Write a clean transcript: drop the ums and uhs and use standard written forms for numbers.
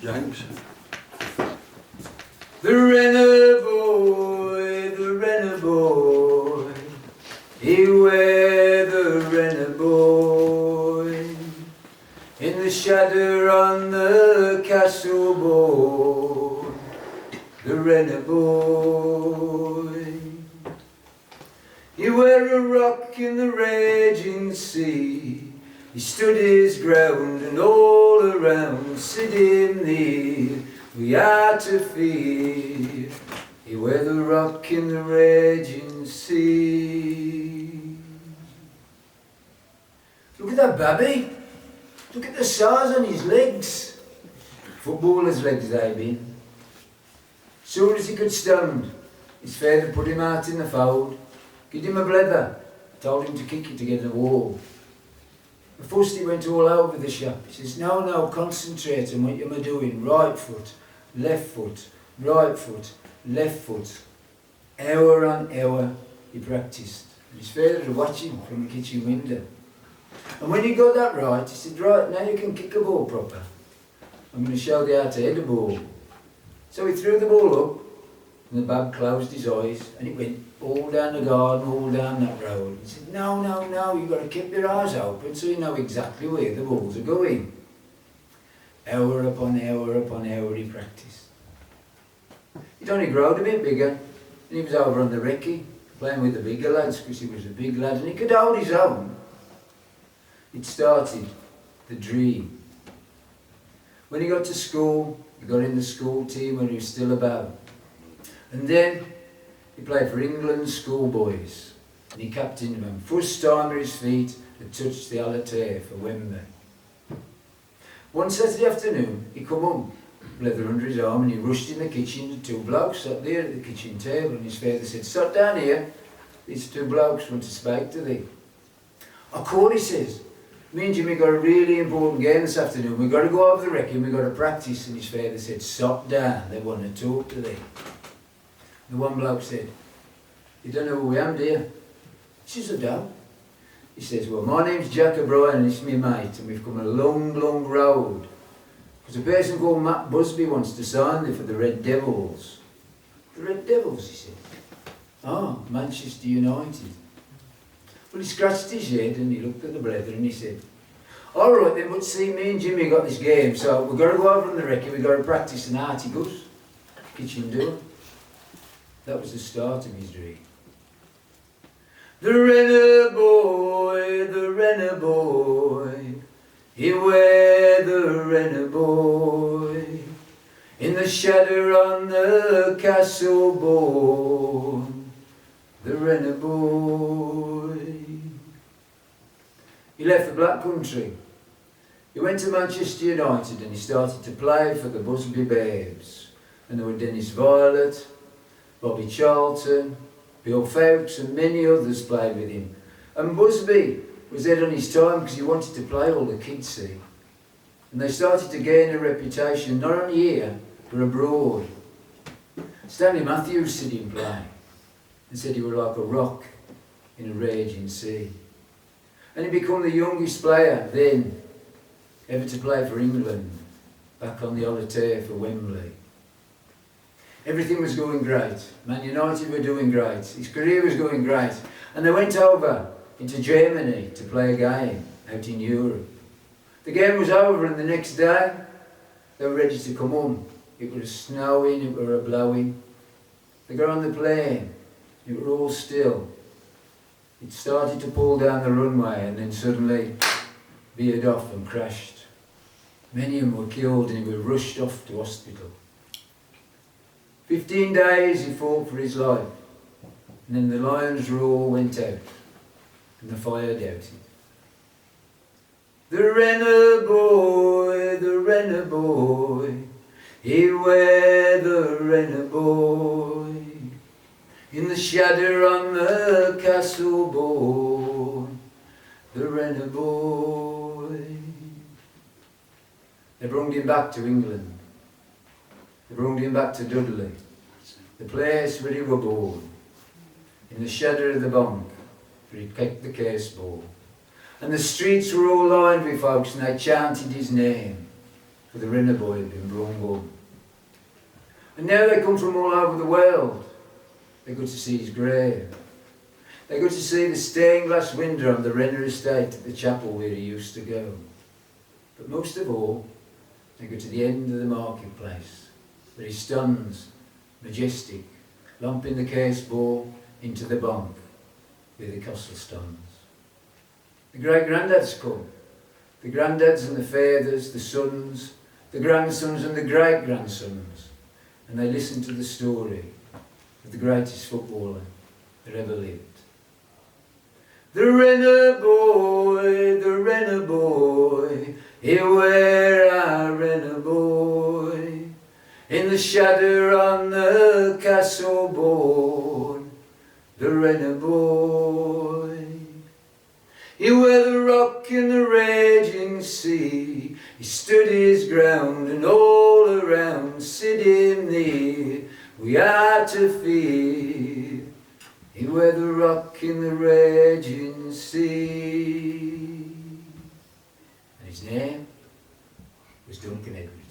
Yanks. The Renner boy, he were the Renner boy, in the shadow on the castle board, the Renner boy. He were a rock in the raging sea, he stood his ground and all around sitting near, we are to fear. He were the rock in the raging sea. Look at that babby. Look at the size on his legs. Footballer's legs they've been. Soon as he could stand, his father put him out in the fold, gave him a blether, told him to kick it to get in the wall. At first he went all over the shop. He says, no, concentrate on what you're doing. Right foot, left foot, right foot, left foot. Hour on hour he practised. And his father would watch him from the kitchen window. And when he got that right, he said, right, now you can kick a ball proper. I'm going to show you how to head a ball. So he threw the ball up, and the bab closed his eyes, and it went all down the garden, all down that road. He said, no, you've got to keep your eyes open so you know exactly where the balls are going. Hour upon hour he practised. He'd only grown a bit bigger, and he was over on the recce, playing with the bigger lads, because he was a big lad, and he could hold his own. It started the dream. When he got to school, he got in the school team when he was still about. And then he played for England's schoolboys, and he captained them. First time with his feet had touched the altar for Wembley. One Saturday afternoon, he come home, leather under his arm, and he rushed in the kitchen. The two blokes sat there at the kitchen table, and his father said, "Sit down here, these two blokes want to speak to thee." "I call," he says. "Me and Jimmy got a really important game this afternoon. We've got to go over the recce and we've got to practice." And his father said, "Sit down, they want to talk to thee." The one bloke said, "You don't know who I am, do you?" He says, "I don't." He says, "Well, my name's Jack O'Brien and it's my mate, and we've come a long road. Because a person called Matt Busby wants to sign me for the Red Devils." "The Red Devils?" he said. "Oh, Manchester United." Well, he scratched his head and he looked at the brethren and he said, "All right then, but see, me and Jimmy got this game, so we've got to go over on the recce, we've got to practice an articles, kitchen door." That was the start of his dream. The Renner boy, he were the Renner boy, in the shadow on the castle born, the Renner boy. He left the Black Country. He went to Manchester United and he started to play for the Busby Babes. And there were Dennis Violet, Bobby Charlton, Bill Fowkes and many others played with him. And Busby was there on his time because he wanted to play all the kids, see. And they started to gain a reputation not only here but abroad. Stanley Matthews said him play and said he was like a rock in a raging sea. And he became the youngest player then ever to play for England, back on the old turf for Wembley. Everything was going great. Man United were doing great. His career was going great. And they went over into Germany to play a game out in Europe. The game was over and the next day they were ready to come home. It was snowing, it were blowing. They got on the plane, it were all still. It started to pull down the runway and then suddenly veered off and crashed. Many of them were killed and he was rushed off to hospital. 15 days he fought for his life, and then the lion's roar went out and the fire doubted. The Renner boy, he were the Renner boy, in the shadow on the castle born, the Renner boy. They brought him back to England. They brought him back to Dudley, the place where he was born, in the shadow of the bank where he kicked the case ball. And the streets were all lined with folks and they chanted his name. for the Rinner boy had been brung home. And now they come from all over the world. They go to see his grave. They go to see the stained glass window on the Renner estate at the chapel where he used to go. But most of all, they go to the end of the marketplace, where he stands, majestic, lumping the case ball into the bank, where the castle stands. The great-granddads come, the granddads and the fathers, the sons, the grandsons and the great-grandsons, and they listen to the story of the greatest footballer that ever lived. The Renner boy, here where I Renner boy, in the shadow on the castle born, the Renner boy. He were the rock in the raging sea, he stood his ground and all around sitting near, we had to fear. He were the rock in the raging sea. And his name was Duncan Edwards.